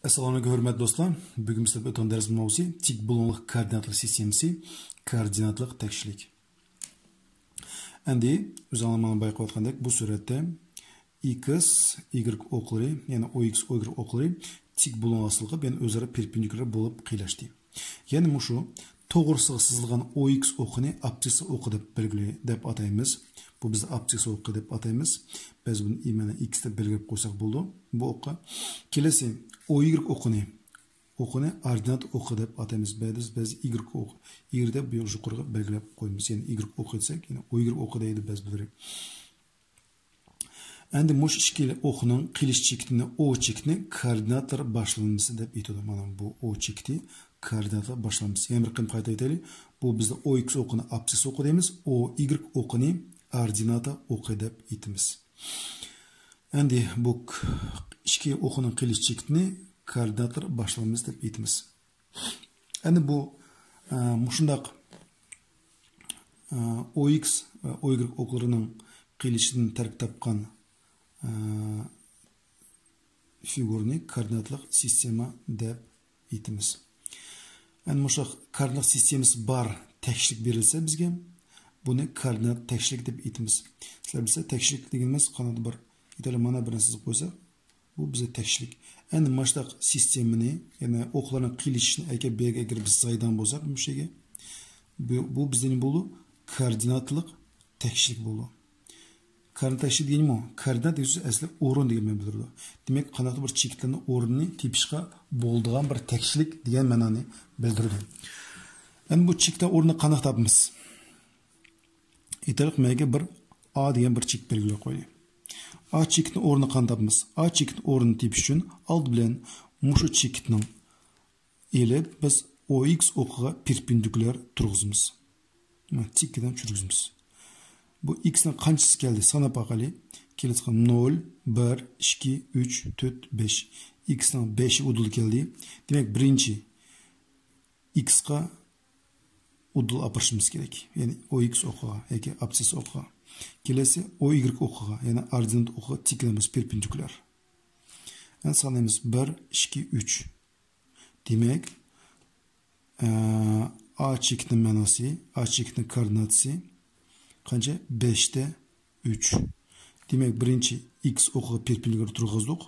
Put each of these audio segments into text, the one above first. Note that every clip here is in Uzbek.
Assalomu alaykum hurmatli do'stlar. Bugun sizlarga o'tgan dars mavzusi tik bo'lonliq koordinatlar sistemasi, koordinatlik tekshirlik. Endi o'zingizlar mana bayqayotgandek bu suratda x, y o'qlari, ya'ni ox, y o'qlari tik bo'lonliqga bilan o'zaro perpendikulyar bo'lib qiylashdi. Ya'ni shu to'g'risiga sizilgan ox o'qini absis o'qi deb ataymiz. Bu biz absis o'qi deb ataymiz. Biz buni mana x deb belgilab qo'ysak bo'ldi. Bu o'qqa kelasi oy o'qini ordinat o'qi deb ataymiz. Biz y o'qi. Y deb bu yuqoriga belgilab qo'yamiz. Ya'ni y o'qi desek, ya'ni oy o'qi deydi biz bildik. Endi mush ikkili o'qining qilish chektini o chekni koordinatlar boshlanmasi deb aytadi. Mana bu o chekti koordinatlar boshlanmasi. Yana bir qayta aytaylik. Bu bizda ox o'qini absis o'qi deymiz. O y o'qini ordinata o'qi deb aytamiz. Endi bu ikki o'qining qilish chektini koordinatlar boshlanmasi deb aytamiz. Endi bu shundaq ox va y o'qlarining qilishidan tark topgan figurni koordinatlik sistema deb aytamiz. Endi bu koordinat sistemasi bar tekshirlik berilsa bizga buni koordinat tekshirlik deb aytamiz. Sizlar bilsa tekshirlik deganimiz qanday bir aytaylik mana bir narsa qo'ysak bu bize tekshirlik. Endi mana shu sistemani, ya'ni o'qlarning qilishini agar biz saydan bo'lsak bu shega bu bizning bo'ldi koordinatlik tekshirlik bo'ldi. Koordinat tekshirlik degani nima? Koordinat degani asli o'rin degan bildiradi. Demak, qanday bir cheklarning o'rnini tepishga bo'ladigan bir tekshirlik degan ma'noni bildiradi. Endi bu chekda o'rnini qanday topamiz? Aytaylik, menga bir A degan bir chek belgilab qo'yaylik. A chekning o'rnini qanday topamiz? A chekning o'rnini tepish uchun old bilan mushu chekning elib biz ox o'qiga perpendikulyar turg'izamiz. Mana chekdan tushiramiz. Bu x ning qanchasi keldi? Sanab baqali. Keladigan 0, 1, 2, 3, 4, 5. X ning 5 udul keldi. Demak, birinchi x ga udul apirishimiz kerak. Ya'ni ox o'qiga yoki absis o'qiga. Kelasi oy o'qiga, ya'ni ordinat o'qiga tiklanamiz perpendikulyar. Endi sanaymiz 1, 2, 3. Demak, a chekning ma'nosi, a chekning koordinatasi qancha? 5 da 3. Demak, birinchi x o'qiga perpendikulyar turg'izdik.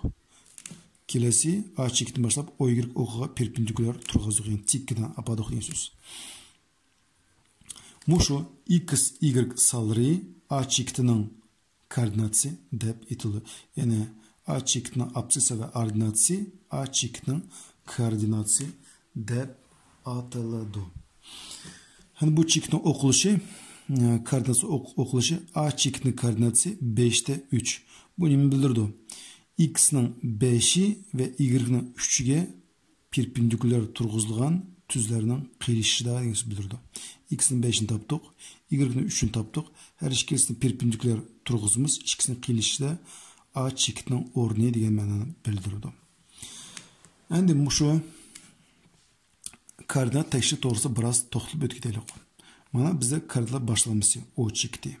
Kelasi a chekdan boshlab oy o'qiga perpendikulyar turg'izdik. Ya'ni tikdan apadik degan so'z. Mushu x, y salri a chektining koordinatasi deb aytiladi. Ya'ni a chektining absisi va ordinatasi a chektining koordinatasi deb ataladi. Hani bu chekning o'qilishi, koordinatasi o'qilishi a chektining koordinatasi 5 da 3. Bu nima bildirdi? X ning 5i va y ning 3iga perpendikulyar turg'izilgan tuzlarning qiyilishida bildirdi. X ning 5ini topdik, y ning 3ini topdik. Her ikisini perpendikulyar turg'izimiz, ikkisini qiyilishida a chektining o'rni degan ma'noni bildirdi. Endi shu koordinat tekshirish to'g'risida biroz to'xtalib o'taylik. Mana bizda koordinat boshlanmasi o chekdi.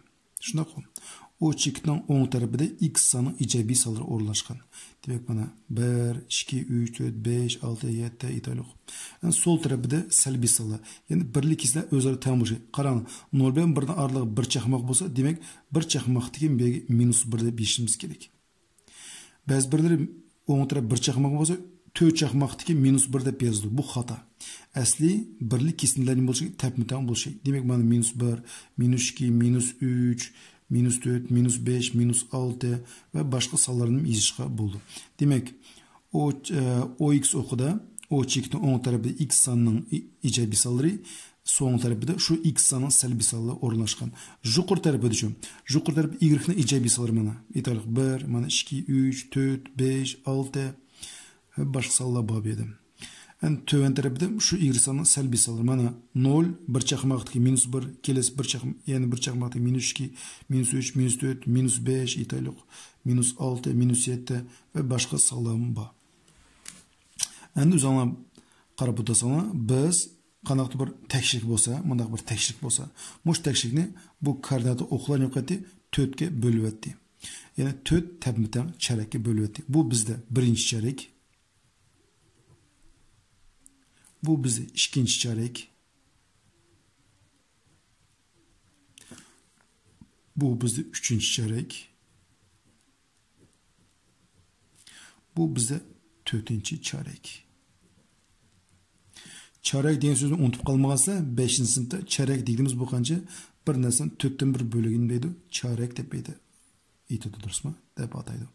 Shunday o chekning o'ng tarafida x soni ijobiy sonlar o'rnashgan. Demak, mana 1, 2, 3, 4, 5, 6, 7 aytaylik. Yani sol tarafida salbiy sonlar. Ya'ni birlik hislar o'zaro teng bo'lishi. Qarang, 0 bilan 1 dan oralig'i bir chaqmoq bo'lsa, demak, bir chaqmoqdagi -1 deb yechishimiz kerak. Ba'zi birlari o'ng taraf bir chaqmoq bo'lsa, 4 chaqmoqdagi -1 deb yozdi. Bu xato. Asli birlik kesimlarning bo'lishi tepma-teng bo'lishi. Demak, mana -1, -2, -3, -4, -5, -6 ve başka sonlarni yozishga bo'ldi. Demak, ox o'qida o chekning o'ng tarafida x sonining ijobiy sonlari, so'ng tarafida shu x sonining salbiy sonlari o'rnashgan. Yuqori tarafida shu. Yuqori tarafda y ning ijobiy sonlari mana. Aytaylik 1, mana 2, 3, 4, 5, 6 ve başka sonlar bor edi. Yani töven tarafida şu y sonining salbiy sonlari mana 0, bir chaqmoqdagi -1, kelasi bir chaqmoq, ya'ni bir chaqmoqdagi -2, -3, -4, -5 aytaylik, -6, -7 ve başka sonlar bor. Endi o'zinglar qarab o'tasanglar, biz qanday bir tekshirlik bo'lsa, bundaq bir tekshirlik bo'lsa, mush tekshirlikni bu koordinat o'qlar yo'qotdi, 4 ga bo'lyapti. Ya'ni 4 tepma-teng charakka bo'lyapti. Bu bizda birinchi charak. Bu bize ikinci çarek. Bu bize üçüncü çarek. Bu bize dördüncü çarek. Çarek degan so'zni unutib qolmagansa, 5-sinfda çarek dediğimiz bu qancha bir narsani 4dan 1 bo'lagini deydi, çarek deb aytadi, durustmi? Deb ataydi.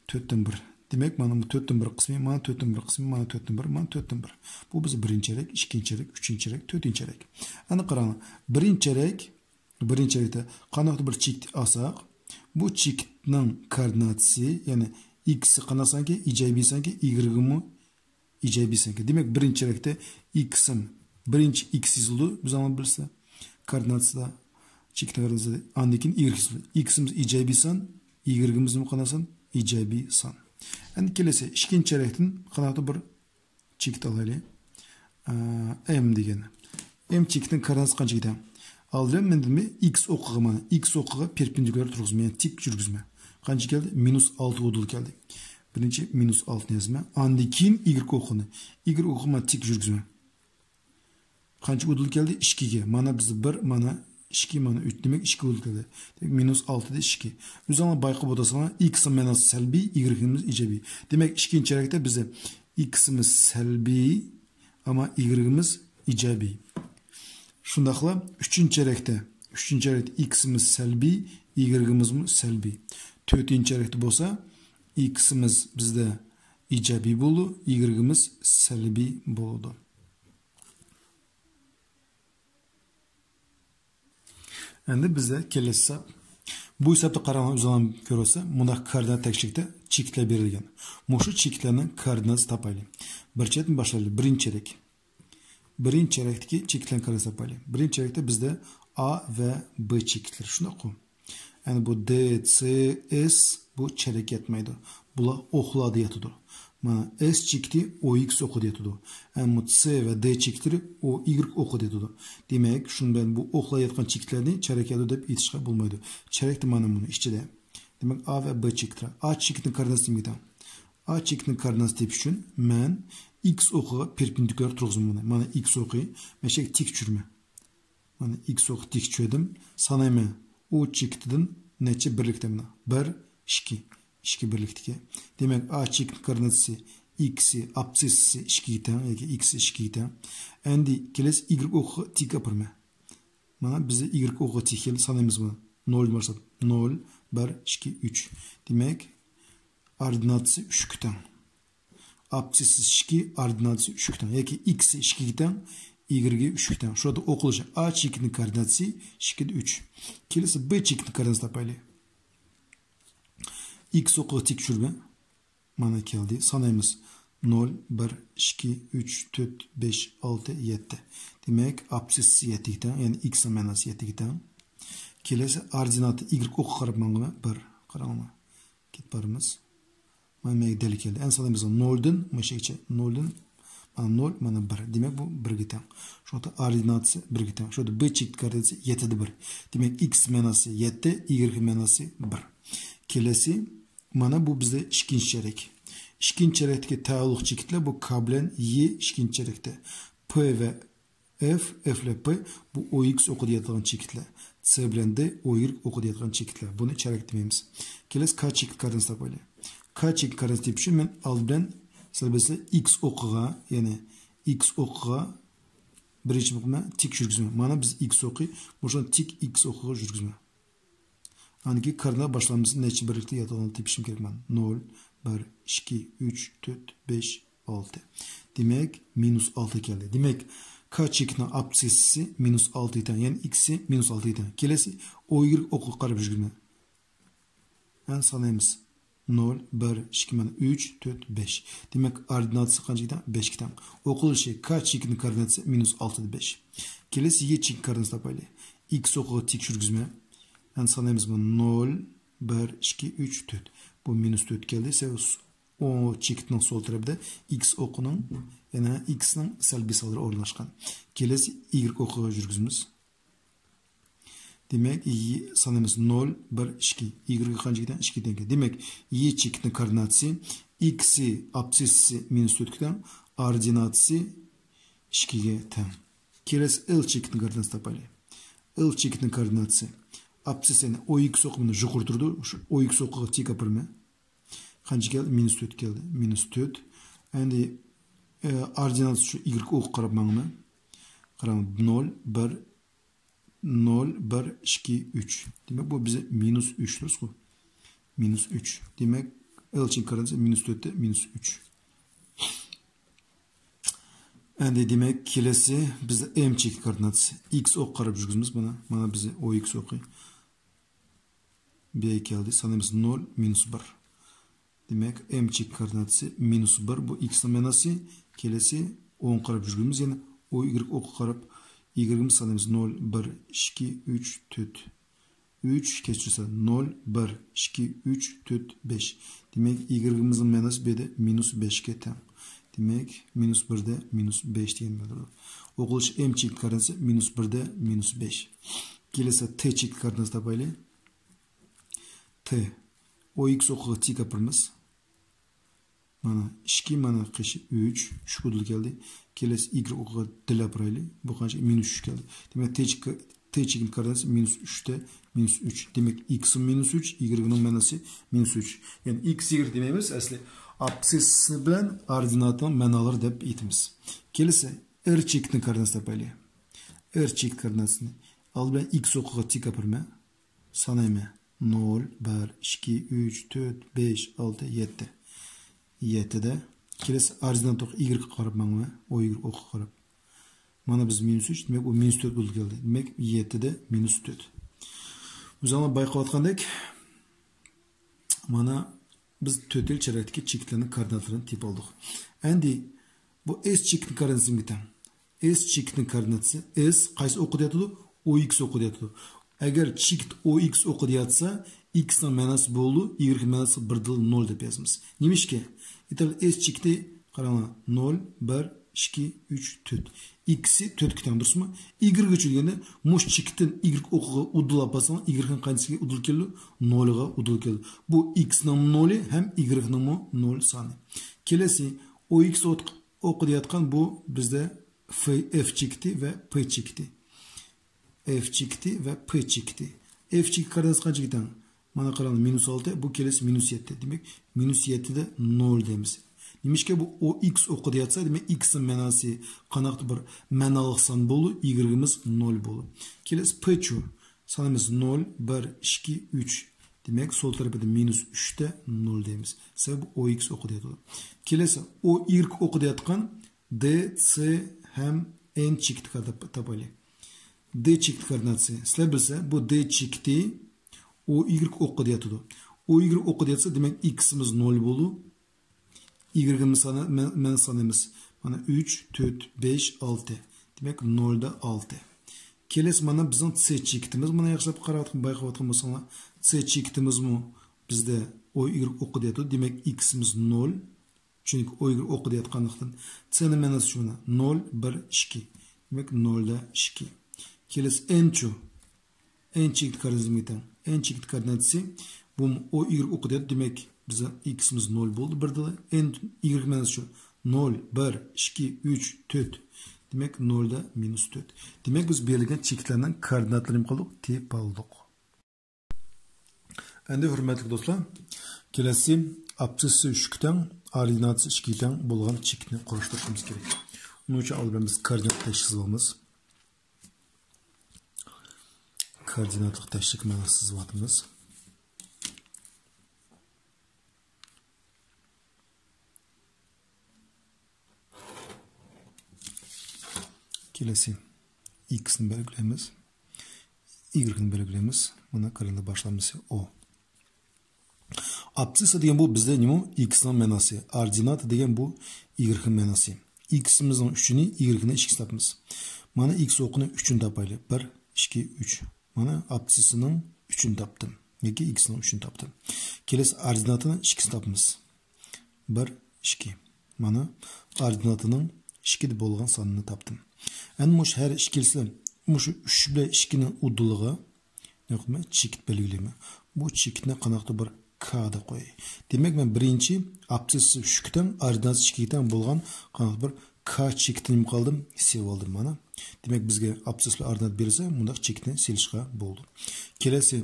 4dan 1. Demek mana bu 4dan 1 qismi, mana 4dan 1 qismi, mana 4dan 1, mana 4dan 1. Bu bizi birinchi çarek, ikkinchi çarek, uchinchi çarek, to'rtinchi çarek. Ana qarang. Birinchi çarekda qanday bir chekt olsak, bu chektning koordinatasi, ya'ni x qanasanki ijobiy sanki, y mi ijobiy sanki. Demek birinchi çarekda x'im birinchi x yozildi, biz ham bilsa. Koordinatida chekni koordinatida andikin y yozildi. X'imiz ijobiy son, y'imiz mi qanasan? Ijobiy son. Endi kelasi ikkinchi çarekdan qanday bir chekt olaylik. M degani. M chekning koordinatasi qancha ekan? Aldım mendimi x o'qiga mana x o'qiga perpendikulyar turg'izma, yani tik yurgizma. Qancha keldi? -6 o'dul keldi. Birinchi -6 yozma. Andan keyin y o'qini. Y o'qima tik yurgizma. Qancha o'dul keldi? 2 ga. Mana biz 1, mana 2, mana 3 demek 2 o'dul keldi. Demek -6 da 2. O'zinglar bayqab o'tasizlar, x menos salbiy, y'imiz ijobiy. Demek ikkinchi çarekda bize x'imiz salbiy ama y'imiz ijobiy. Şundaqla 3-cü çarekdə x'imiz salbiy, y'imiz salbiy. 4-cü çarekdə bolsa x'imiz bizdə ijobiy boldu, y'imiz salbiy boldu. Endi bizdə kelesi bu hesapda qaragan uzalan görürsə, bunda koordinat tekşikdə cheklar berilgan. Mushu cheklarning koordinatasi topaylik. Bir chetdan boshlaylik. Birinchi çarek. Birinchi çarekdeki cheklarning koordinatasi topaylik. Birinchi çarekda bizda A ve B cheklar. Shunday. Yani bu D, C, S bu çarek yetmaydi. Bular o'qladi yetadi. Mana S chekti OX o'qidi yetadi. Yani bu C ve D chekleri OY o'qidi yetadi. Demek shundan bu o'qlayotgan cheklarni çarek yetadi deb aytishga bo'lmaydi. Çarekda mana buni ichida. Demek A ve B cheklar. A chekning koordinatasi nima? A chekning koordinatasi tepish uchun men x o'qiga perpendikulyar turg'izman. Mana x o'qi, meshak tik tushirma. Mana x o'qi tik tushirdim. Sanayman. O chektidan necha birlikda mana? 1, 2. 2 birlikdagi. Demek A chekning koordinatasi x'i, absissi 2 tang yoki x'i 2 tang. Endi kelasi y o'qi tik apirma. Mana biz y o'qi tik keldi, sanaymiz buni. 0 bo'lsa 0, 1, 2, 3. Demek ordinatasi 3 tang. Absissi 2, ordinatasi 3 tang. Yoki x'i 2 tang, y'ga 3 tang. Şurada o'qilishi A chekning koordinatasi 2 da 3. Kelasi B chekning koordinatasi topaylik. X o'qi tik tushirma. Mana keldi. Sanaymiz. 0, 1, 2, 3, 4, 5, 6, 7. Demek absissi 7 tang, yani x menos 7 tang. Kelasi ordinatı y o'qi qarab mangma 1. Qarangmi. Ketib boramiz. Mana deli keldi. En sanaymiz 0dan, mashakcha 0dan mana 0, mana 1. Demek bu 1 tang. Şurada ordinatı 1 tang. Şurada B chek koordinatasi 7 1. Demek x menos 7, y menos 1. Kelasi mana bu bizde ikinci çarek. İkinci çarekdeki taalluq chekitlar bu K bilan Y ikinci çarekda. P ve F, F ile P bu OX o'qiyotgan chekitlar. C bilan D, OY o'qiyotgan chekitlar. Buni çarek demaymiz. Kelasi K chekit koordinatasi topaylik. K chekit koordinatasi tepish uchun men oldin salbasi X o'qiga, ya'ni X o'qiga birinchi muqima tik yurgizma. Mana biz X o'qi, bo'shon tik X o'qiga yurgizma. Anki koordinat başlamamızı neçe birlikte yatağını tepişim gerek ben. 0, 1, 2, 3, 4, 5, 6. Demek -6 geldi. Demek K çekinin absissi -6 iken, yani x'i -6 iken. Kelesi o y oku qarab yurgizma. Yani sanaymiz. 0, 1, 2, 3, 4, 5. Demek ordinatisi qancha ekan? 5 ekan. O'qilishi K chekinin koordinatasi -6 5. Kelesi Y chek koordinatasi topaylik. X o'qiga tik yurgizma. Yani sanaymiz bu 0, 1, 2, 3, 4. Bu -4 geldi. O chekitning sol tarafida x o'qining, yana x'ning salbiy sonlari o'rnashgan. Kelasi y o'qiga yurgizamiz. Demek y sanaymiz 0, 1, 2. Y qancha ekan? 2 ekan. Demek y chekitning koordinatasi x'i absissi -4 dan, ordinatasi 2'ye teng. Kelesi L çekitinin koordinatını tapaylı. L çekitinin koordinatı absisini OX oqımını yuqur turdu. Şu OX oqıga tek apırma. Qancha keldi? Minus 4 keldi. Minus 4. Endi ordinatı şu Y oq qarab mangmi? Qarang 0, 1, 0, 1, 2, 3. Demek bu bize minus 3 duruz bu. Minus 3. Demek L için koordinatı minus 4'te minus 3. Endi demek kelesi bizde M çekit koordinatı. X oq qarab жүрgüzmiz bana. Mana bize OX oqi. B geldi. Sanırımız 0, minus 1. Demek M çekit koordinatı minus 1. Bu X'nin manası kelesi 10 qarab жүрgüzmiz. Yani o Y oq qarab Y'imiz sanırımız 0, 1, 2, 3, 4. 3 keçirse 0, 1, 2, 3, 4, 5. Demek Y'imizin manası B'de minus 5'ke teng. Demek minus 1'de minus 5 diyen olur. Oquluş M çekit koordinatı minus 1'de minus 5. Kelesi T çekit koordinatı tapaylı. T. OX oqıga tek apırmız. Mana 2, mana qışı 3. Şu kudul geldi. Kelesi Y oqıga dil apıraylı. Bu qancha minus 3 geldi. Demek T çekit koordinatı minus 3'te minus 3. Demek X'in minus 3, Y'nin manası minus 3. Yani X, Y dememiz asli absissi bilen ordinatın manaları dep etimiz. Kelesi R çekitinin koordinatı tapaylı. R çekit koordinatını al bilen X oqıga tek apırma. Sanayma 0, 1, 2, 3, 4, 5, 6, 7. 7'de kelesi ordinat oq Y qarab mangmi? O Y oq qarab. Mana biz minus 3 demek o minus 4 buldu geldi. Demek 7'de minus 4. Bu zaman bayqavatqandek mana biz tötel çerekdeki çekitlerin koordinatlarını tip aldık. Endi bu S çekitinin koordinatı mı tam? S çekitinin koordinatı S qaysi oqı deyatdı? OX oqı deyatdı. Eğer çekit OX oqı deyatsa X'nin manası boldu, Y'nin manası 1 0 dep yazımız. Neymiş ki? İtal S çekiti qarama 0, 1, 2, 3, 4. X'i 4 kitan dursun mu? Y'ga çölgende muş çekitin Y oqıga udul apasan Y'nin qanchasiga udul keldi? 0'ga udul keldi. Bu X'nin 0'i hem Y'nin 0 sani. Kelesi OX oqı deyatqan bu bizde F çekiti ve P çekiti. F çekiti ve P çekiti. F çekiti koordinatı qancha kitan? Mana qarang minus 6, bu kelesi minus 7. Demek minus 7'de 0 deymiz. Demiş ki bu OX oqı deyatsa demek X'in manası qanaqtı bir manalık san bolu, Y'imiz 0 bolu. Kelesi P çu. Sanımız 0, 1, 2, 3. Demek sol tarafı da minus 3'te 0 deymiz. Sebep OX oqı deyatı. Kelesi o Y oqı deyatqan D, C hem N çekiti tapaylı. D çekiti koordinatı. Sizler bilse bu D çekiti o Y oqı deyatı. O Y oqı deyatsa demek X'imiz 0 bolu. Y'imiz sanımız. Mana 3, 4, 5, 6. Demek 0'da 6. Kelesi mana bizden C çekitimiz. Mana yaxshilab qaravatqan, bayqavatqan bolsanglar, C çekitimiz mi? Bizde o Y oqı deyatı. Demek X'imiz 0. Çünkü o Y oqı deyatqanlıqdan C'nin manası şuna 0, 1, 2. Demek 0'da 2. Kelesi N çu. N çekit koordinatı. N çekit koordinatı bu o Y oqı deyatı. Demek bize X'imiz 0 buldu. Bir de N Y manası şu 0, 1, 2, 3, 4. Demek 0'da minus 4. Demek biz belirlenen çekitlerden koordinatlarını qildik, tep aldık. Endi hurmatli do'stlar, kelasi absissi 3'ten ordinatsi 2'den bo'lgan chekitni qurishtirishimiz kerak. Uning uchun avval biz koordinat tashkilimiz. Koordinatli tashkil ma'nosini yozamiz. Kelesi X'ni belgilaymiz. Y'ni belgilaymiz. Buna koordinat başlamamız o. Abscissa degan bu bizde nima? X'ning manasi. Ordinat degan bu Y'ning manasi. X'imizning 3'ini, Y'ni 2 topamiz. Mana X o'qini 3'ini topaylik. 1, 2, 3. Mana abscissning 3'ini topdim. Yoki X'ning 3'ini topdim. Kelesi ordinatini 2 topamiz. 1, 2. Mana ordinatining 2 deb bo'lgan sonini topdim. Endi mush har ikkilisi mush 3 bilan 2 ning uduligi yo'qmi? Chekit belgilayman. Bu chekitni qanaqdir bir K deb qo'yay. Demak men birinchi abscissa 3 dan ordinat 2 dan bo'lgan qanaqdir bir k chekitini qoldim, sev oldim mana. Demak bizga abssis bilan ordinat bersa, bunda chekitni selishga bo'ldi. Kelasi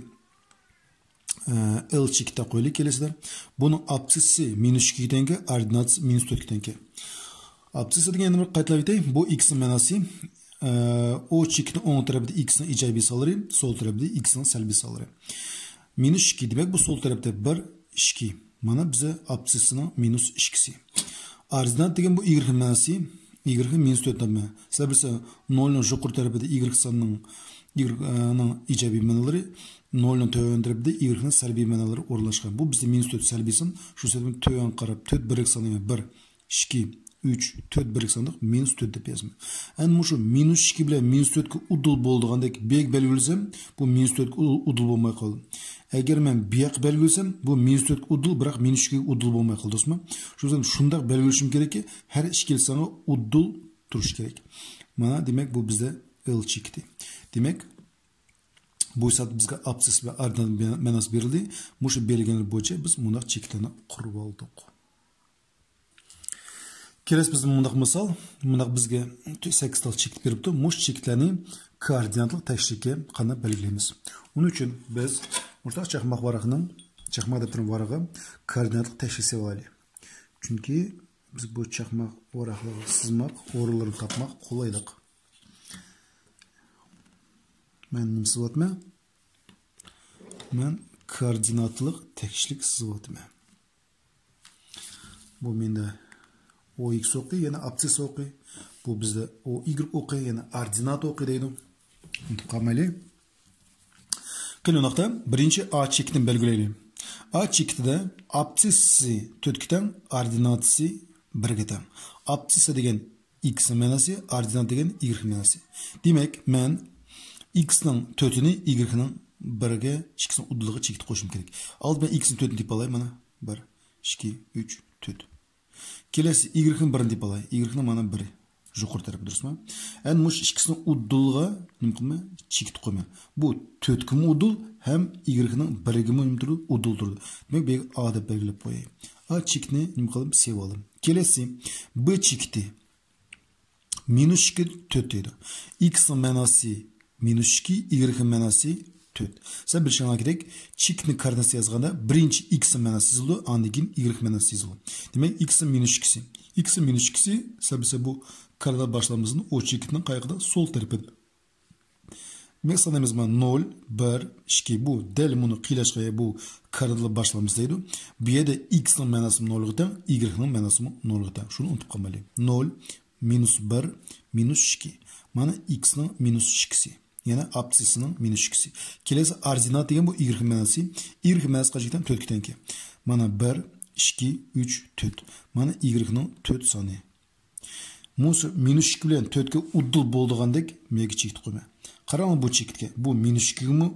L chekitda qo'yaylik kelasizlar. Buning absissi -2 tanga, ordinatsi -4 tanga. Absissi deganni bir qaytarib aytay. Bu x ning ma'nosi o chekitning o'ng tarafida x ning ijobiy sonlari, so'l tarafida x ning salbiy sonlari. -2 demak bu so'l tarafda 1, 2. Mana bize absisining -2si. Ordinat degan bu y ning ma'nosi, y ning -4 tanga. Sizlar bilsa 0 ning yuqori tarafida y sonning ijobiy ma'nolari, 0 ning tövön tarafida y ning salbiy ma'nolari o'rnashgan. Bu bizda -4 salbiy son, shu sababdan tövön qarab 4 birik soni 1, 2, 3, 4 birik sonliq -4 deb yozma. Endi shu -2 bilan -4 ga udul bo'ldigandek bek belgilsam, bu -4 ga udul bo'lmay qoldi. Agar men bek belgilsam, bu -4 ga udul, biroq -2 ga udul bo'lmay qoldi, do'stlar. Shu sababdan shunday belgilashim kerakki, har ikki soni udul turish kerak. Mana demak bu bizda L chekiti. Demak bu esa bizga absis va ordinat ma'nosi berildi. Mushu belgilar bo'yicha biz bundaq chekitlarni qurib oldik. Kelasi biz bundaq misol, bundaq bizga 8 tal chekit beribdi. Mush chekitlarni koordinatli tekshirishga qanday belgilaymiz? Uning uchun biz o'rtaq chaqmoq varaqning, chaqmoq daftarini varag'i koordinatli tekshirsa bo'ladi. Chunki biz bu chaqmoq varaqlarni sizmoq, o'rinlarini topmoq qulaylik. Men nima sizyapman? Men koordinatliq tekshirlik sizyapman. Bu menda OX o'qi, yana absis o'qi. Bu bizda OY o'qi, yana ordinat o'qi deydi. Unutib qolmaylik. Kelinoqda birinchi A chekitini belgilaylik. A chekitida absissi 4 tang, ordinatisi 1 tang. Absisi degan x ma'nosi, ordinat degan y ma'nosi. Demak, men x ning 4'ini y ning 1'ga x ning udullig'i chekit qo'shim kerak. Old men x ning 4'ini deb olay, mana 1, 2, 3, 4. Kelasi y ning 1'ini deb olay. Y ning mana 1 yuqori tarafı, durustmi? Endi mush ikkisini udulga nima qilma? Chekit qo'yma. Bu 4 ga udul ham y ning 1 ga udul turdi. Demak, bu A deb belgilab qo'yay. A chekitni nima qilib sev oldim. Kelasi B chekiti -2 4 deydi. X ning ma'nosi -2, y ning ma'nosi 4. Sen bilishinglar kerak, chekitni koordinatasi yozganda birinchi x ning ma'nosi yozildi, undan keyin y ning ma'nosi yozildi. Demak, x ning -2si. X ning -2si, sen bilsa bu koordinat başlamamızın o chekitning qayerda? Sol tarafida. Demak, sanaymiz mana 0, 1, 2 bu del buni qiylashga bu koordinat başlamamız deydi. Bu yerda x ning ma'nosi 0 ga teng, y ning ma'nosi 0 ga teng. Shuni unutib qolmaylik. 0, -1, -2. Mana x ning -2si. Yana absisining -2si. Kelasi ordinat degan bu y ning ma'nosi. Y ning ma'nosi qanchadan 4 ga teng. Mana 1, 2, 3, 4. Mana y ning 4 soni. Musu -2 bilan 4 ga udul bo'ldigandek menga chekit qo'yma. Qarang bu chekitga. Bu -2 ga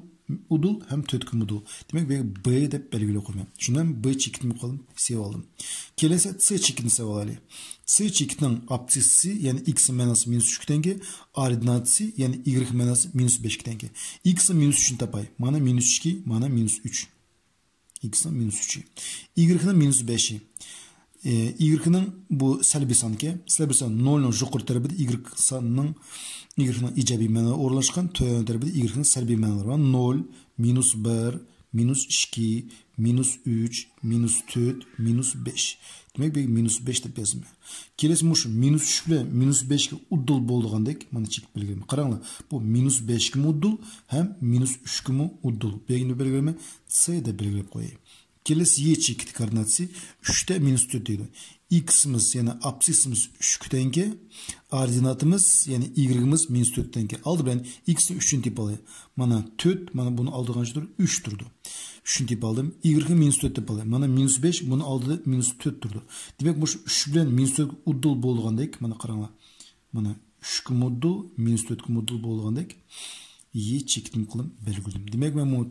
udul ham 4 ga udul. Demak, bu B deb belgilab qo'yman. Shundan B chekitni qoldim, sev oldim. Kelasi C chekitni sev olaylik. C chekitning absissi, ya'ni x ma'nosi -3 tanga, ordinatisi, ya'ni y ma'nosi -5 tanga. X -3 ni topay. Mana -2, mana -3. X -3. Y ning -5. Y ning bu salbiy songa, sizlar bilsa 0 ning yuqori tarafida y sonning ijobiy ma'nosi o'rnashgan, tövön tarafida y ning salbiy ma'nosi var. 0, -1, -2, -3, -4, -5. Demek bu -5 deb yozma. Kelasi mush -3 bilan -5 ga udul bo'ldigandek mana chekib belgilayman. Qaranglar, bu -5 ga udul ham -3 ga udul. Belgini belgilayman, C deb belgilab qo'yay. Kelasi Y chekit koordinatasi 3 ta -4 deydi. X'imiz, yani absisimiz 3 tanga, ordinatimiz, yani y'imiz -4 tanga. Aldı bilan x'ni 3'ünü tip alayım. Mana 4, mana bunu aldığın şey 3 turdu. 3'ünü tip aldım. Y'ni -4 tip alayım. Mana -5, bunu aldı -4 turdu. Demek bu 3 bilan -4 udul bo'lgandek, mana qaranglar. Mana 3 ga udul, -4 ga udul bo'lgandek Y chekitini qilib belgiladim. Demek men bu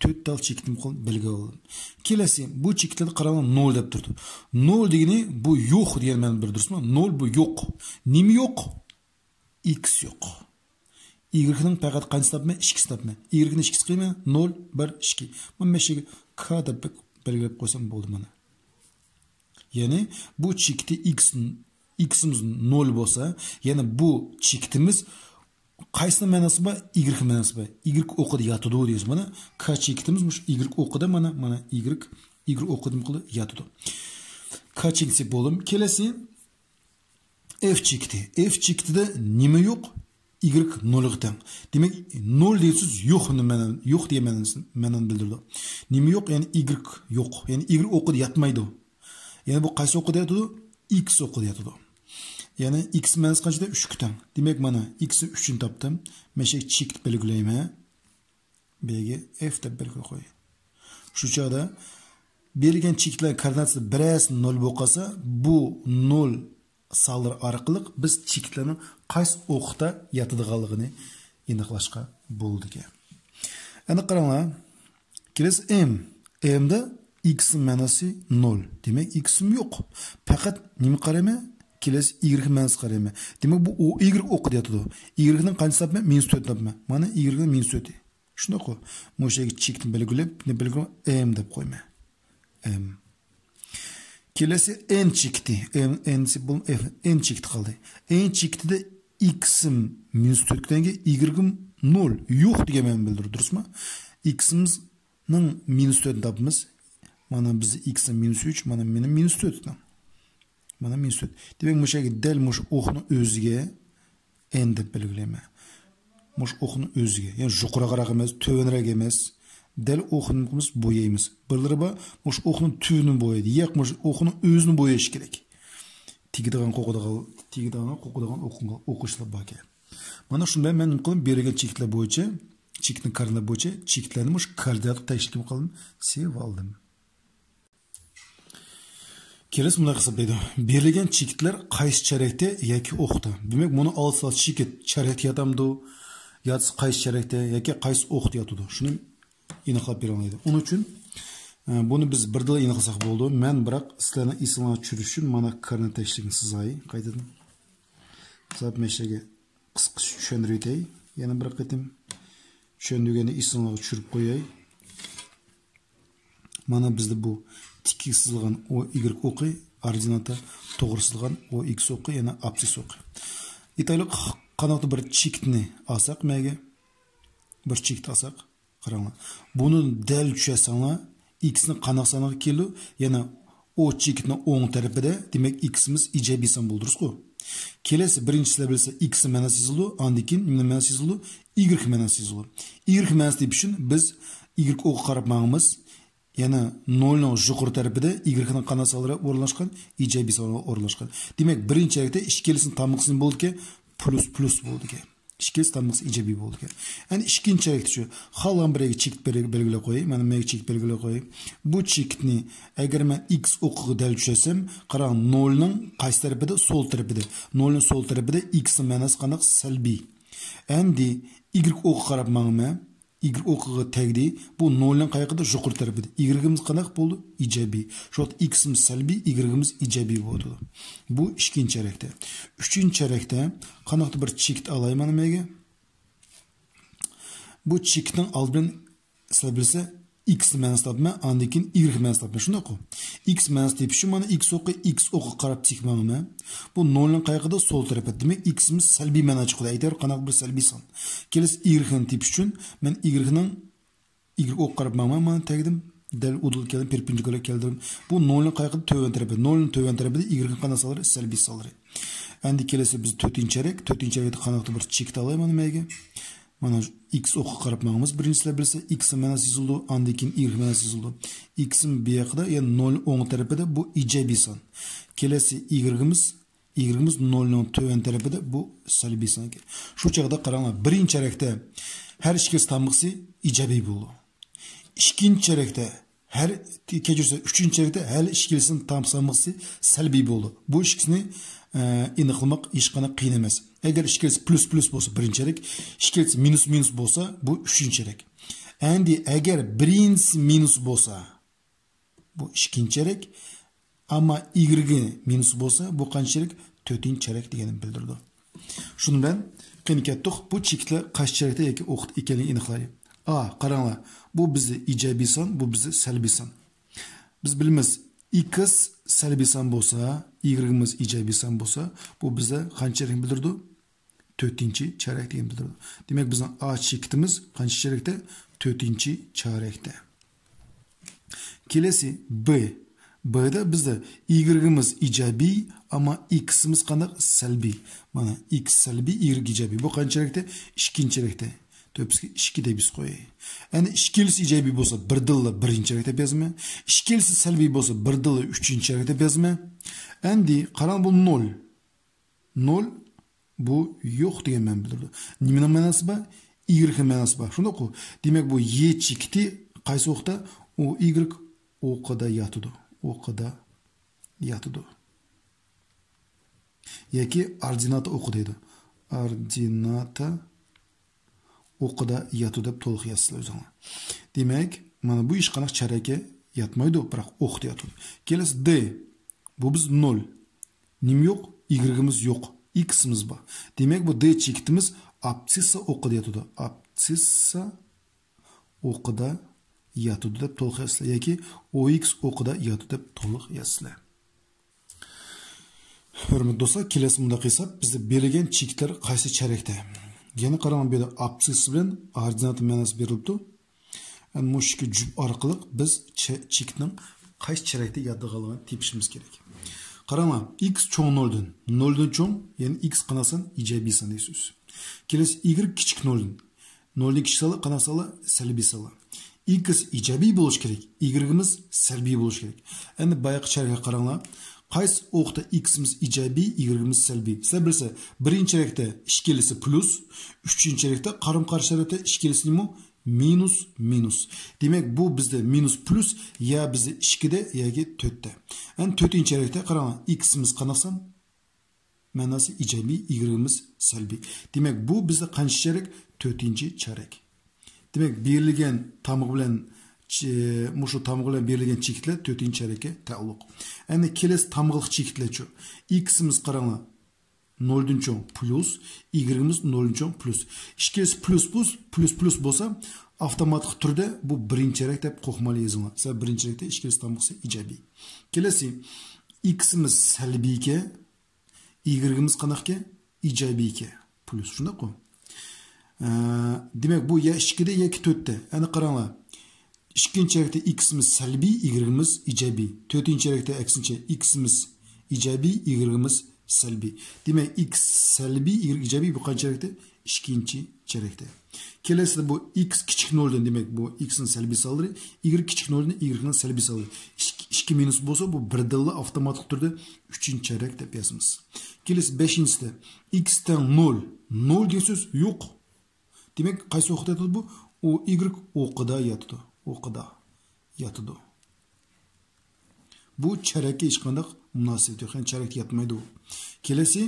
4 tal chekitni qilib belgi oldim. Kelasi bu chekitlarni qaranglar 0 deb turdi. 0 degani bu yo'q degan ma'no bildirsizmi? 0 bu yo'q. Nima yo'q? X yo'q. Y ning faqat qancha topma? 2 topma. Y ning 2 qilma 0, 1, 2. Mana shu K deb belgilab qo'ysam bo'ldi mana. Ya'ni bu chekitni X x'imiz 0 bo'lsa, yana bu chektimiz qaysi ma'nosi bor? Y ma'nosi bor. Y o'qida yotadi deymiz. Mana k chektimiz y o'qida mana y o'qidim qilib yotadi. K chekti bo'lim. Kelasi f chekti. F chektida nima yo'q? Y 0 teng. Demak 0 deysiz yo'q degan ma'noni bildirdi. Nima yo'q? Ya'ni y yo'q. Ya'ni y o'qida yotmaydi. Ya'ni bu qaysi o'qida yotadi? X o'qida yotadi. Ya'ni x ma'nosi qanchada? 3 teng. Demak mana x ni 3 ni topdim. Men shu chekt belgilayman. B ga f deb belgilab qo'y. Shu chog'da berilgan chektlar koordinatasi birasi 0 bo'lib qolsa, bu 0 sallar orqali biz chektlarning qaysi o'qda yotadiganligini aniqlashga bo'ldi ekan. Ana qaranglar. Kelasi m. M da x ma'nosi 0. Demak x yo'q. Faqat nima qarayman? Kelasi y ma'nosi qarayman. Demak bu y o'qida yotadi. Y ning qancha topman? -4 topman. Mana y ni -4. Shunday-ku. Mo'shaga chekni belgilab, m deb qo'yman. M. Kelasi n chekti. N chekti qoldi. N chektida x -4 danga y 0 yo'q degan ma'no bildiradi, durustmi? X ning -4 topamiz. Mana biz x -3, mana meni -4. Mana -4. Demak, mo'shaga dal mo'sh o'qni o'ziga n deb belgilayman. Mo'sh o'qni o'ziga, ya'ni yuqoriroq emas, tövenroq emas. Dal o'qimiz bo'yaymiz. Birlari bor, mo'sh o'qni tuvini bo'yaydi. Yo'q, mo'sh o'qni o'zini bo'yash kerak. Tigidigan qo'qidigan o'qishlar bor ekan. Mana shunday men qilib berilgan chektlar bo'yicha, chekning koordinat bo'yicha cheklarni mo'sh koordinat tashkil qilib sev oldim. Kelasi bunday hisoblaydi. Berilgan chektlar qaysi charakda yoki o'qda. Demak, buni olsa cheket charakda yotamdi, yoki qaysi charakda yoki qaysi o'qda yotadi. Shuni aniqlab bera olmaydi. Uning uchun buni biz birdala aniqlasak bo'ldi. Men biroq sizlarni eslashni tushirish uchun mana koordinat tashkilini sizay qaytadan. Hisob meshaga qisqa tushuntirib o'tay. Yana bir qatim tushundirganda eslashni tushirib qo'yay. Mana bizda bu tik chizilgan o y o'qi, ordinata to'g'ri chizilgan o x o'qi, yana absis o'qi. Italiq qanotli bir chektni olsak, mega bir chekt olsak, qaranglar. Buni dal tushasanglar, x ni qanaq sanaga keldi, yana o chektning o'ng tarafida, demak x'imiz ijobiy san bo'ldirsiz-ku. Kelasi birinchisilar bilsa x ma'nosi yozildi, undan keyin nima ma'nosi yozildi? Y ma'nosi yozildi. Y ma'nosi deb uchun biz y o'qqa qarab ma'nimiz yana 0 ning yuqori tarafida y ning qanot salari o'rnashgan, ijobiy salari o'rnashgan. Demak, birinchi charakda ikkilisini tamliqsin bo'ldi-ki, plus bo'ldi-ki. Ikkilisi tamliqsi ijobiy bo'ldi-ki. Ya'ni ikkinchi charakda shu xalan biriga chekt belgilab qo'yay. Mana men chekt belgilab qo'yay. Bu chektni agar men x o'qiga dal tushasam, qarang 0 ning qaysi tarafida? Sol tarafida. 0 ning sol tarafida x ma'nosi qanaq? Salbiy. Endi y o'qiga qarab ma'noma y o'qiga tegdi. Bu 0 ning qayerida? Yuqori tarafida. Y'imiz qanaq bo'ldi? Ijobiy. Shot x'imiz salbiy, y'imiz ijobiy bo'ldi. Bu ikkinchi charakda. Uchinchi charakda qanaqdir bir chekt olayman menga. Bu chektning oldidan hisoblasa x ma'nosi topma, undan keyin y ma'nosi topma. Shunday-ku. X ma'nosi deb shu mana x o'qi qarab chekmanmi? Bu 0 ning qayerida? Sol tarafda. Demak, x'imiz salbiy ma'no chiqadi. Aytar qanaq bir salbiy son. Kelis y ning tip uchun men y ning y o'q qarab mana tagdim. Dal udul keldim, perpendikular keldim. Bu 0 ning qayerida? Töven tarafda. 0 ning töven tarafida y ning qanaq salari? Salbiy salari. Endi kelasi biz 4-charakda qanaqdir bir chekt olayman menga. Mana x o'qqa qarab ma'nimiz birinchisilar bilsa x ma'nosi yozildi, undan keyin y ma'nosi yozildi. X bu yoqda, ya'ni 0 o'ng tarafida bu ijobiy son. Kelasi y'imiz 0 ning to'g'ri tarafida bu salbiy son ekan. Shu chog'da qaranglar, birinchi charakda har ikkisi tamliqsi ijobiy bo'ldi. Ikkinchi charakda uchinchi charakda har ikkisining tamliqsi salbiy bo'ldi. Bu ikkisini aniqlamak hech qanday qiyin emas. Agar ikkisi plus bo'lsa birinchi charak, ikkisi minus bo'lsa bu uchinchi charak. Endi agar birinchisi minus bo'lsa bu ikkinchi charak, ammo y minus bo'lsa bu qancha charak? To'rtinchi charak deganini bildirdi. Shuni bilan qiynaldik, bu chektlar qaysi charakda yoki o'qit ekanligini aniqlaydi. Qaranglar, bu bizni ijobiy son, bu bizni salbiy son. Biz bilamiz x salbiy son bo'lsa, y'imiz ijobiy son bo'lsa, bu bizga qancha charak bildirdi? 4-charak degan bildirdi. Demak, bizning A chekitimiz qancha charakda? 4-charakda. Kelesi B. B'da bizda y'imiz ijobiy, ama x'imiz qanday? Salbiy. Mana x salbiy, y ijobiy. Bu qancha charakda? 2-charakda. Töpüski 2 de biz koyayım. Yani ikilisi ijobiy bo'lsa, bir dilla 1-charakda bezmi? İkilisi salbiy bo'lsa, bir dilla 3-charakda bezmi? Endi qarang, bu 0. 0 bu yo'q degan ma'no bildirdi. Nimaning ma'nosi bor? Y ma'nosi bor. Shunday-ku. Demak, bu y chekiti qaysi o'qda? O y o'qida yotadi. O'qida yotadi. Yoki ordinata o'qi deydi. Ordinata o'qida yotadi deb to'liq yozsizlar o'zinglar. Demak, mana bu ish qanaq charakka yotmaydi, biroq o'qda yotadi. Kelasi D. Bu biz 0. Nim yo'q? Y'imiz yo'q. X'imiz bor. Demak, bu D chekitimiz absissa o'qida yotadi. Absissa o'qida yotadi deb to'liq yozsizlar yoki OX o'qida yotadi deb to'liq yozsizlar. Hurmatli do'stlar, kelasi bunda qilsak, bizga berilgan chekitlar qaysi charakda? Yana qarang, bu yerda absiss bilan ordinat ma'nosi berilibdi. Yani bu ikki jub orqali biz chekitning qaysi charakda yotganligini tepishimiz kerak. Qaranglar, x cho'ng 0dan. 0dan cho'ng, ya'ni x qanasan ijobiy son deysiz. Kelasi y kichik 0dan. 0dan kichik soni qanasa salbiy son. X ijobiy bo'lish kerak, y'imiz salbiy bo'lish kerak. Endi boyaqi charakka qaranglar. Qaysi o'qda x'imiz ijobiy, y'imiz salbiy. Sizlar bilsa, birinchi charakda ikkalisi plus, uchinchi charakda qarim-qarshi charakda ikkalisi nima? Minus. Demak, bu bizda minus plus ya bizda 2da yoki 4da. Yani 4-chi charakda qaranglar, x'imiz qanaqsan? Ma'nosi ijobiy, y'imiz salbiy. Demak, bu bizda qancha charak? 4-chi charak. Demak, berilgan tamg'i bilan mushu tamg'i bilan berilgan chekitlar 4-chi charakka taalluq. Endi kelasi tamg'iliq chekitlar-chi. X'imiz qaranglar 0dan cho'ng plus, y'imiz 0dan cho'ng plus. Ikkisi plus bo'lsa, avtomatik turda bu 1-charak deb qo'shmali yozinglar. Siz 1-charakda ikkisi tamg'isi ijobiy. Kelasi x'imiz salbiyga, y'imiz qanaqga? Ijobiyga. Plus shunday-ku. Demak, bu ya 2da yoki 4da. Endi qaranglar. 2-charakda x'imiz salbiy, y'imiz ijobiy. 4-charakda aksincha x'imiz ijobiy, y'imiz salbiy. Demak, x salbiy, y ijobiy bu qancha charakda? 2-charakda. Kelasida bu x kichik 0dan, demak bu x ning salbiy sonlari, y kichik 0dan y ning salbiy sonlari. 2 minus bo'lsa, bu birdilla avtomatik turda 3-charak deb yozamiz. Kelasi 5-sida x dan 0. 0 degan so'z yo'q. Demak, qaysi o'qda yotadi bu? O y o'qida yotadi. O'qida yotadi. Bu charakka hech qanday munosabat yo'q. Yani charak yotmaydi u. Kelasi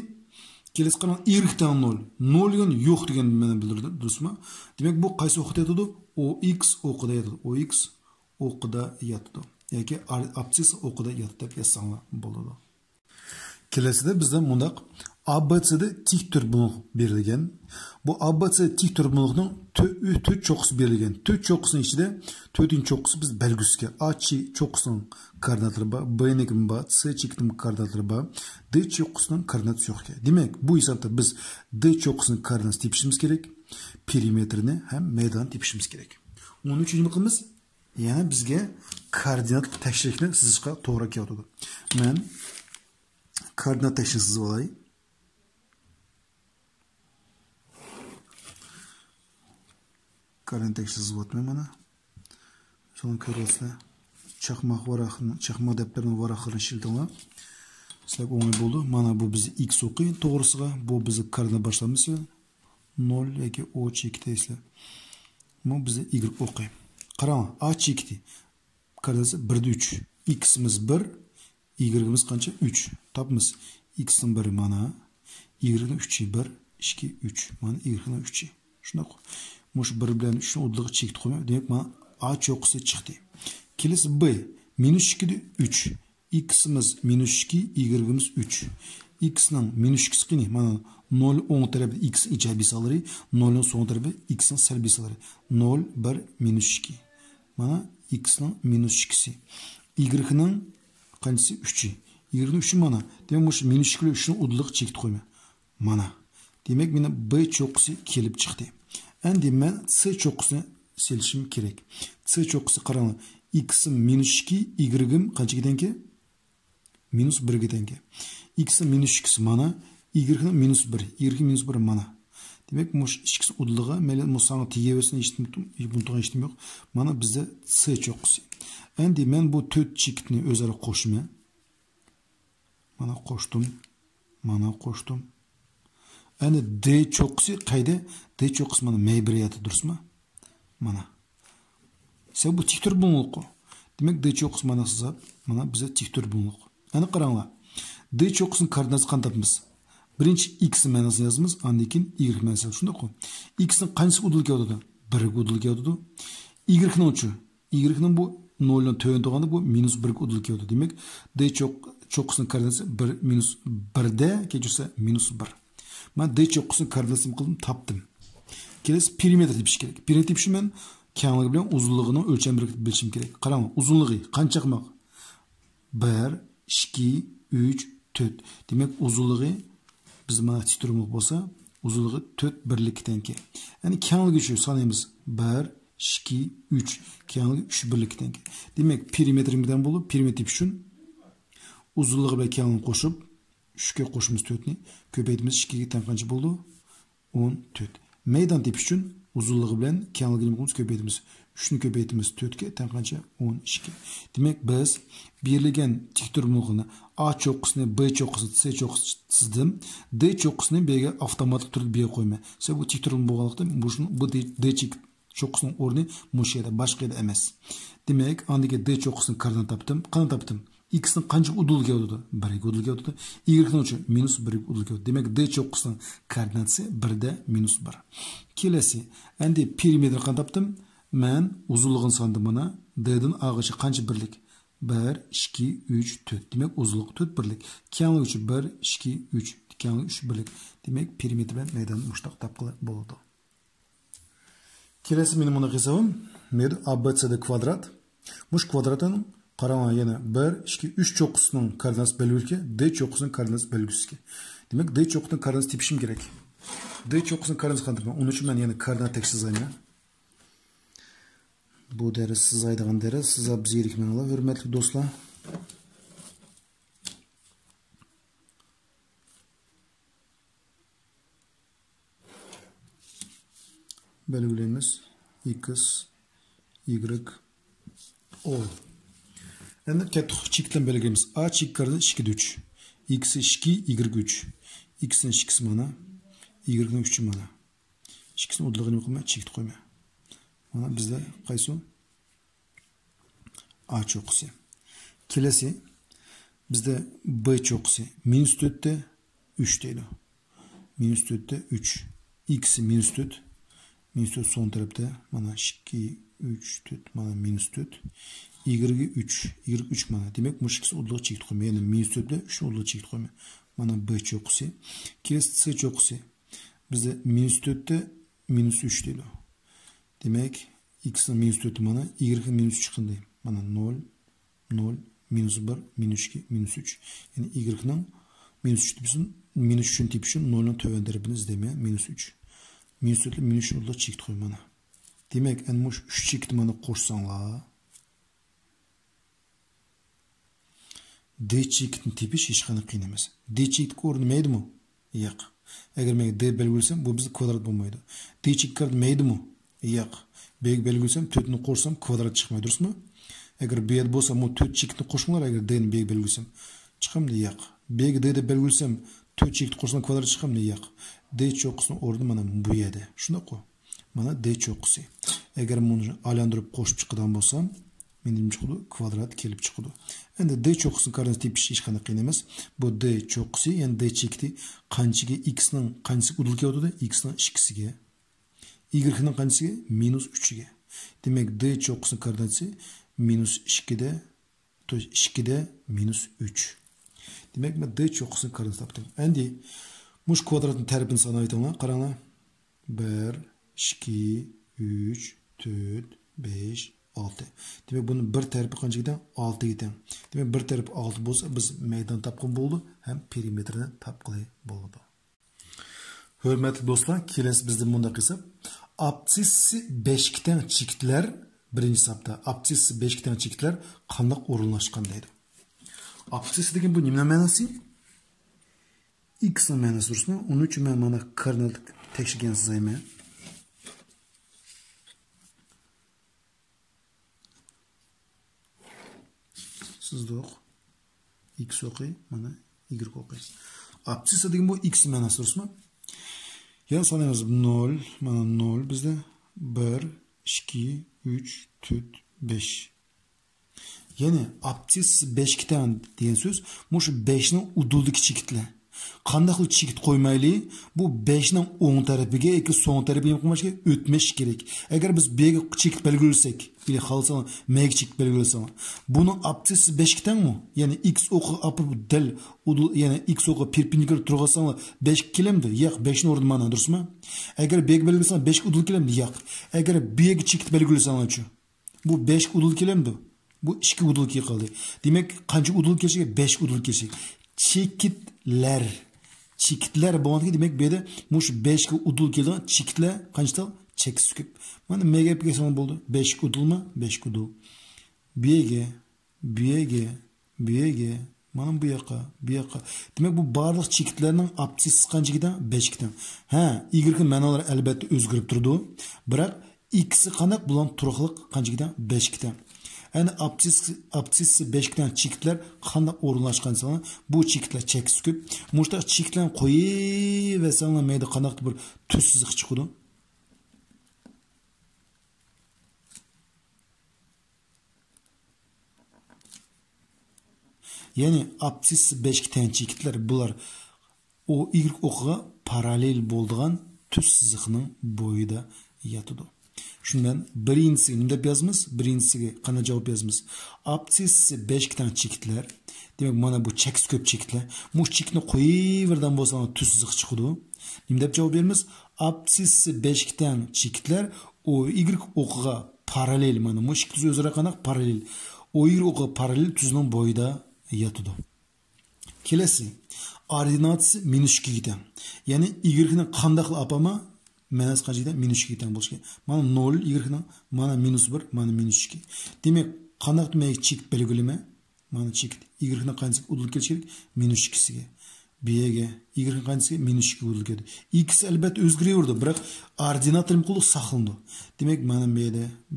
qarang, y dan 0. 0 degan yo'q degan ma'no bildiradi, durustmi? Demak, bu qaysi o'qda yotadi? O x o'qida yotadi. O x o'qida yotadi. Yoki absissa o'qida yotadi deb yozsanglar bo'ladi. Kelasida bizda bundaq ABC'da tik turtmoq berilgan. Bu ABC tik turtmoqning 4 cho'qqisi berilgan. 4 cho'qqisining ichida 4-chi cho'qqisi biz belgisiga A cho'qqisining koordinatlari bor, B ning bor, C chekitining koordinatlari bor, D cho'qqisining koordinati yo'q ekan. Demak, bu hisobda biz D cho'qqisining koordinatini tepishimiz kerak, perimetrini ham maydon tepishimiz kerak. Onun uchun nima qilamiz? Yana bizga koordinat tekshirishni sizga to'g'ri keladi. Men koordinat tekshirishni sizga olay. Koordinat tekshirishni o'tmay mana. Shuni ko'rasizlar. Chaqmoq daftarning varaqlarini shildinglar. Sizlar o'ngay bo'ldi. Mana bu bizni x o'qing to'g'risiga, bu bizni koordinat boshlamamiz. 0 yoki o chekiti eslar. Bu bizni y o'qing. Qarang, a chekiti. Koordinasi 1/3. X'imiz 1, y'imiz qancha? 3. Topmiz. X ning 1 mana, y ning 3, 1, 2, 3. Mana y ning 3. Shunday. Mush 1 bilan 3 ni o'dlig'i chekit qo'ymayman. Demak, mana a cho'qqisi chiqdi. Kelasi b -2 da 3. X'imiz -2, y'imiz 3. X ning -2'si qani? Mana 0 o'ng tarafida x ijobiy sonlari, 0 ning so'ng tarafida x ning salbiy sonlari. 0, 1, -2. Mana x ning -2'si. Y ning Qanchisi 3'i. Y-ning 3'i mana. Demek bu minus 2 ile 3'ning uduligi chekit qo'yma. Mana. Demek meni B cho'qqisi kelib chiqdi. Endi men C cho'qqisini selishim kerak. C cho'qqisi qarang. X'im minus 2, Y'im qanchaga tengki? Minus 1 ga tengki. X'im minus 2 mana, Y'ning minus 1, Y'ning minus 1 mana. Demek muş ikisi uduligi, meni musanga tegevisini eshitdim yo'q. Mana bizda C cho'qqisi. Endi men bu 4 chekitni o'zaro qo'shma. Mana qo'shdim. Mana qo'shdim. Endi D cho'qqisi qayda? D cho'qqisi mana M1 durustmi? Mana. Sen bu tiktur bunluq. Demek D cho'qqisi mana sizab, mana bizda tiktur bunluq. Endi qaranglar. D cho'qqisini koordinatasi qanday topamiz? Birinchi X ma'nosini yozamiz, undan keyin Y ma'nosini. Shundayku. X ning qanchasi udul keldi? 1 ga udul keldi. Y ning uchi. Y ning bu 0 dan tövön turganda bu minus 1 ga udul keldi. Demek D cho'qqisining koordinatasi 1 minus 1 da kechirsa minus 1. Men D cho'qqisining koordinatini qildim, topdim. Kelesi perimetr tepish kerak. Perimetr tepish men kengligi bilan uzunligini o'lcham biriktirib bilishim kerak. Qarang, uzunligi qancha qilmoq? 1, 2, 3, 4. Demek uzunligi biz mana tikturimiz bo'lsa, uzunligi 4 birlik tengki. Ya'ni kengligi shu sanaymiz. 1, 2, 3. Kengligi 3 birlik tengki. Demek perimetrimidan bo'lib, perimetr tepish uchun uzunligi bilan kengligi qo'shib 3 ga qo'shimiz 4 ni, ko'paytimiz 2 ga teng qancha bo'ldi? 14. Meydan tepish uchun uzunligi bilan kengligini ko'paytimiz. 3 ni ko'paytimiz 4 ga teng qancha? 12. Demek biz berilgan tikturmug'ini A cho'qqisini, B cho'qqisini, C cho'qqisini chizdim. D cho'qqisini B ga avtomatik turda B qo'yma. Sen bu tikturmug' bo'lganlikda bu D cho'qqisining o'rni mush yerda, boshqa yerda emas. Demek andagi D cho'qqisini koordinat topdim. Qanday topdim? X ning qancha udul keldi? 1 ga udul keldi. Y ning uchi minus 1 ga udul keldi. Demek D cho'qqisining koordinatasi 1 da minus 1. Kelesi. Endi perimetr qanday topdim? Men uzunligini sandim mana. D'dan A'gacha qancha birlik? 1, 2, 3, 4. Demek uzunluk 4 birlik. Kengligi uchi 1, 2, 3. Kengligi 3 birlik. Demek perimetr bilan maydonni mushtaq topqili bo'ladi. Kelesi mening buni hisobim. Med ABCD kvadrat. Mush kvadratning qarang yana 1, 2, 3 cho'qqisining koordinatasi belgilki, D cho'qqisining koordinatasi belgisi. Demek D cho'qqisining koordinatasi tepishim kerak. D cho'qqisining koordinatasi qanday? Uning uchun men yana koordinat tekshirayman. Bu ders siz aytgan ders, siz zerikmanglar, hurmatli do'stlar. Belgilaymiz X, Y, O. Endi katta chekdan belgilaymiz. A chek koordinati 2 3. X 2, Y 3. X ning 2 mana, Y ning 3 mana. 2 ning udligini qo'yma, chekni qo'yma. Mana bizda qaysi? A cho'qqisi. Kelesi bizda B cho'qqisi minus 4 da 3 deydi. Minus 4 da 3. X minus 4. Minus 4 son tarafta mana 2, 3, 4 mana minus 4. Y 3. Y 3 mana. Demek bu ikisi udligi chekit qo'yma. Yani minus 4 da 3 udligi chekit qo'yma. Mana B cho'qqisi. Kelesi C cho'qqisi. Bizda minus 4 da minus 3 deydi. Demek X minus 4 mana, Y minus 3 qanday? Mana 0, 0, minus 1, minus 2, minus 3. Yani Y ning minus 3 tepisin, minus 3'ün tepişin 0'ın tövən tərəfini izləməyə, minus 3. Minus 4 minus 3 oldu çekit qoy mana. Demek en muş 3 çekit mana qoşsanlar. D çekitin tepiş hiç qanday qiyin emas. D çekit ko'rinmaydi mi? Yo'q. Agar men D belgilsam, bu bizning kvadrat bo'lmaydi. D çekit ko'rinmaydi mi? Yo'q. B belgilsam 4 ni qo'shsam kvadrat chiqmaydi, durustmi? Agar B bo'lsa, bu 4 chekitni qo'shinglar, agar D ni B belgilsam chiqamdi, yo'q. B ga D deb belgilsam 4 chekit qo'shsam kvadrat chiqamdi, yo'q. D cho'qqisining o'rni mana bu yerda. Shunda qo'y. Mana D cho'qqisi. Agar buni aylantirib qo'shib chiqadigan bo'lsam, menimcha chiqadi kvadrat kelib chiqadi. Endi D cho'qqisining koordinati tepish hech qanday qiyin emas. Bu D cho'qqisi, ya'ni D chekiti qanchaga X ning qanchasi udil keladi? X ning 2siga. Y ning qanchasiga? Minus 3ga. Demek D cho'qqisining koordinati minus 2'de, 2'de minus 3. Demek ben D çoğusunu koordinat yaptım. Endi muş kvadratın tərəfini sana aytыңlar. Qarаңlar. 1, 2, 3, 4, 5, 6. Demek bunun bir tarafı qancha gidan? 6 gidan. Demek bir tarafı 6 bo'lsa, biz maydon topgan bo'ldi, ham perimetrni topqilay bo'ldi. Hörmətli dostlar, kelesi bizden bunda qilsak, absissi 5 tane çiftler birinci sapda. Absissi 5 tane çiftler qanday o'rinlashgan deydi. Absissi degan bu nima ma'nosi? X ning ma'nosi durustmi? Onun uchun men mana karnal tekshirgan sizayman. Sizda o'q. X o'qiy, mana Y o'qiy. Absissi degan bu X ning ma'nosi durustmi? Ya sanaymiz 0, mana 0 bizde 1, 2, 3, 4, 5. Yani absis 5 tane diyen söz, bu şu 5'nin uduldaki çikitle. Qandaq çikit qo'ymayli, bu 5'ning o'ng tarafiga yoki so'ng tarafiga qo'ymashga o'tmish kerak. Agar biz B'ga chikit belgilasak, yoki xalsan M'ga chikit belgilasak, buni absis 5 tangmi? Ya'ni x o'qi apir dil udul, ya'ni x o'qi perpendikular turg'asanlar 5 kelamdi. Yo'q, 5 ning o'rni mana, durustmi? Agar B'ga belgilasanlar 5 udul kelamdi. Yo'q. Agar B'ga chikit belgilasanlar-chi, bu 5 udul kelamdi. Bu 2 udul qoldi. Demak, qancha udul kelishga? 5 udul kelishga. Çikitler bo'lganki demek beda mush 5 ga udul kelgan çikitler qancha chekis ko'p. Mana mega kelsa bo'ldi. 5 udulmi? 5 udul. B'ga mana bu yoqqa. Demek bu barliq çikitlarning absisi qancha gidan? 5 gidan. Ha, y ma'nolari albatta o'zgarib turdi. Biroq x qanaq bilan turuqliq qancha gidan? 5 gidan. Yani absissi 5 tane çiftler qanday o'rinlashgan sana bu çiftler chekis ko'p. Mushta çiftlar qo'yib ve sana mayda qanaqdir bir tuz siziq chiqadi. Yani absissi 5 tane çiftler bular o y o'qiga paralel bo'lgan tuz siziqning bo'yida yotadi. Şundan birincisi nima deb yozamiz? Birincisiga qana javob yozamiz. Absissi 5 tane çiftler. Demek mana bu chekis ko'p chekitlar. Bu chekitni qo'yiverdan bo'lsa tuz siziq chiqadi. Nima deb javob beramiz? Absissi 5 tane çiftler o y o'qiga paralel, mana bu ikki tuz o'zaro qanaq paralel. O y o'qiga paralel tuzning bo'yida yotadi. Kelasi ordinatsi -2 gidan. Ya'ni y-ni qandaq apama Menas qancha -2 tang bo'lishi kerak. Mana 0 y-ning mana -1, mana -2. Demak, qanday demak chekit belgilama? Mana chekit y-ning qancha udul kelishi kerak? -2siga. B'ga y-ning qanchasiga? -2 udul keldi. X albatta o'zgaraverdi, biroq ordinatorim qulluq saqlandi. Demak, mana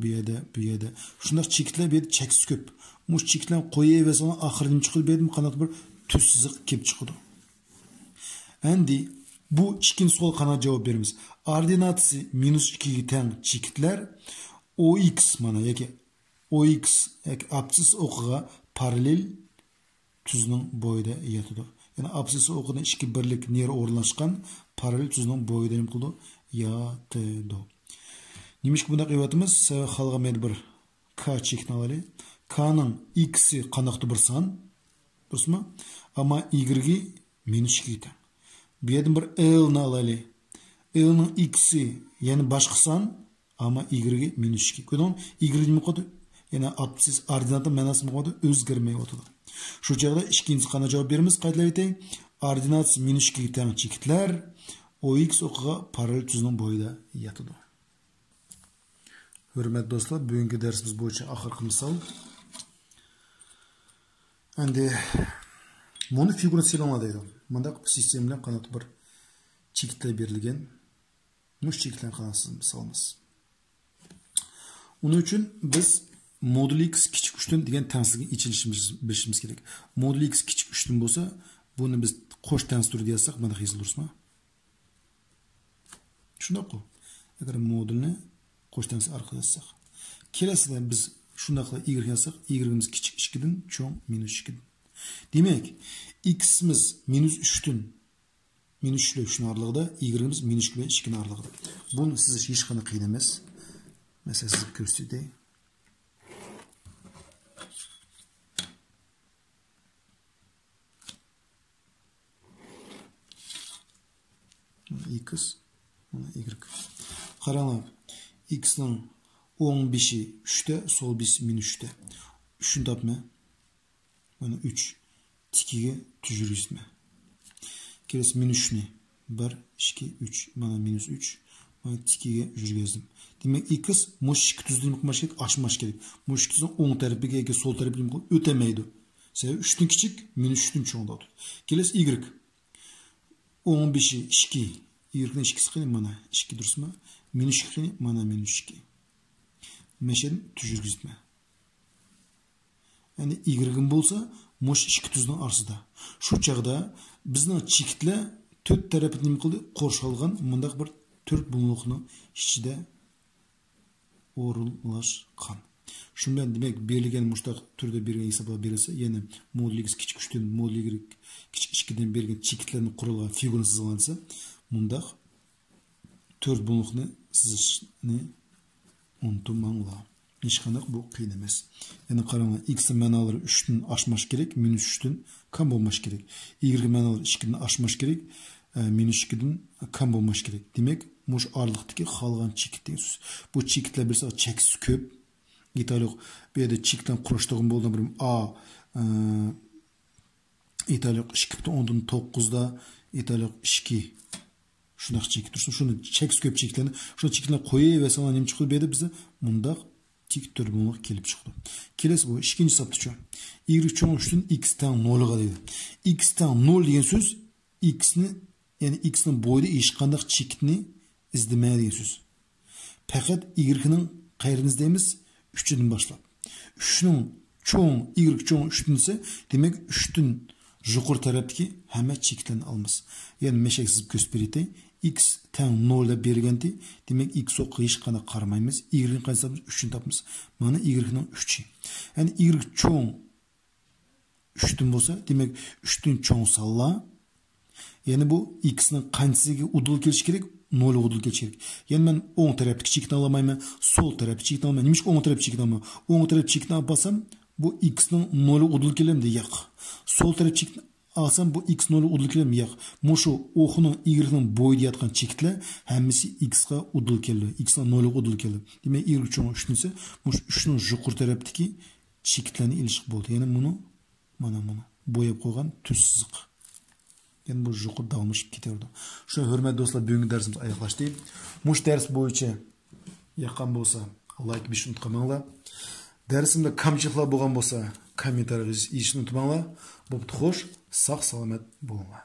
B'da. Shunday chekitlar bu yerda cheksiz ko'p. Bu chekitlarni qo'yaversa, oxirgi chiqib berdim, qanday bir tuz siziq kelib chiqadi. Endi bu ikkinchi savol qanday javob beramiz? Ordinatsi -2 teng chekitlar OX mana yoki OX yoki absis o'qiga paralel tuzning bo'yida yotadi. Ya'ni absis o'qidan 2 birlik ner o'rnashgan paralel tuzning bo'yida nima qildi? Yotadi. Nimishki bunda qilyapmiz? Xalqamaydi bir K chekitni olaylik. K ning x'i qanaqdir bir son, durustmi? Ammo y'ga -2 teng. Bu yerdan bir L ni olaylik. L'ning x'i yani boshqa son, ammo y'ga -2. Ko'rdingmi? Y nima qildi? Yana absis ordinatni ma'nosi nima qildi? O'zgarmay o'tadi. Shu chog'da ikkinchi qana javob beramiz. Qaytarilib aytaylik. Ordinatsi -2 teng chekitlar OX o'qiga parallel tuzning bo'yida yotadi. Hurmatli do'stlar, bugungi darsimiz bo'yicha oxirgi misol. Endi buni figura siloma deydi. Bunda sistem bilan qanday bir chekitlar berilgan. Mush chekitlarni qanasiz misolimiz. Uning uchun biz modul x kichik 3 dan degan tensizga ichilishimiz bilishimiz kerak. Modul x kichik 3 dan bo'lsa, buni biz qo'sh tens turida yozsak, mana hizil durustmi? Shunday-ku. Agar modulni qo'sh tens orqali yozsak, kelasida biz shunday qilib y yozsak, y'imiz kichik 2 dan cho'ng -2 dan. Demak, x'imiz -3 dan -3 ile 3 aralığında, y'imiz -2 ile 2 aralığında. Bunu siz hiç qanday qiyin emas. Mesela siz ko'rsatay. X, y. Qarang, x ning Oğun 5'i 3'te, sol 5 minus 3'te. 3'ünü tapma. Mana 3. Tikiga tujurgizma. Kelesi minus 3'ni. 1, 2, 3. Mana minus 3. Mana tikiga jurgizdim. Demek x mush 2 tuzdan mıkmaş gerek, açmaş gerek. Mush 2 tuzdan oğun tarafiga ega, sol tarafiga ötemeydi. Sebebi 3'tün kichik, minus 3'tün çoğunda otur. Kelesi y. 15'i 2. Y'nin 2'si qani mana 2 durusma. Minus 2 qani mana minus 2. Meşen tujurgizma. Yani y'in bolsa mush 2 tuzdan arsıda. Şu çağda bizning chekitlar 4 tarafini nima qildi? Qo'shilgan mundaq bir 4 bunluqni ichida o'rinlashgan. Shundan demak berilgan mushtaq turda bergan hisoblab berilsa, yana mod x kichik 3 dan mod y kichik 2 dan bergan chekitlarni qurilgan figurani sizlansa, mundaq 4 bunluqni sizishni unutmanglar. Hech qanday bu qiyin emas. Yani qaranglar, x ma'nolari 3 dan oshmash kerak, minus 3 dan kam bo'lmash kerak. Y ma'nolari 2 dan oshmash kerak, minus 2 dan kam bo'lmash kerak. Demak, mush orliqdagi qolgan chekit degan so'z. Bu chekitlar bilsa cheksiz ko'p. İtaliyok bu yerda chekdan qurishtig'im bo'ldi bir a İtaliyok 2.9 da İtaliyok 2 shunaq chekit tursin. Shuni cheksiz ko'p chekitlarni, shu chekitlarni qo'yaversa nima chiqadi bu yerda biza mundaq tik turmoq kelib chiqdi. Kelasi bu ikkinchi hisobda-chi. Y cho'ng 3 dan x tang 0 ga deydi. X tang 0 degan so'z x ni, ya'ni x ning bo'yida hech qanday chekitni izlamaydi degan so'z. Faqat y ning qayrini izlaymiz? 3'den başlap. 3'ning cho'ng, y cho'ng 3'den ise demek 3'den yuqori tarafdagi hamma chekitlarni olamiz. Ya'ni meshak sizib ko'rsatib beraylik. X tang 0 deb berganda, demek x o'qqa hech qanday qaramaymiz. Y ni qaysamiz 3'ni topamiz. Mana y ning 3'i. Ya'ni y cho'ng 3'den bo'lsa, demek 3'den cho'ng salla. Yani bu x ning qanchasiga udul kelish kerak? 0 udul kelish kerak. Yani ben o'ng tarafdagi chekitni olamayman, sol tarafdagi chekitni olamayman. Nima o'ng tarafdagi chekitni olaman? O'ng tarafdagi chekitni olsam, bu x ning 0 udul kelamdi, yo'q. Sol tarafdagi chekitni alsam, bu x 0 udul kelamdi, yo'q. Mushu o'qning y ning bo'yida yotgan chekitlar hammasi x ga udul keldi. X ning 0 udul keldi. Demak, y cho'ng 3 esa, mush 3 ning yuqori tarafdagi chekitlarni ilishib bo'ldi. Ya'ni buni mana bo'yab qo'ygan tuz siziq. Yani bu yuqori davomlashib ketaverdi. Shuna hurmatli do'stlar, bugungi darsimiz oyoqlashdi. Mush dars bo'yicha yoqqan bo'lsa, like beshni unutmanglar. Darsimda kamchiliklar bo'lgan bo'lsa, kommentariy yozishni unutmanglar. Bo'pti, xo'sh, sog' salomat bo'linglar.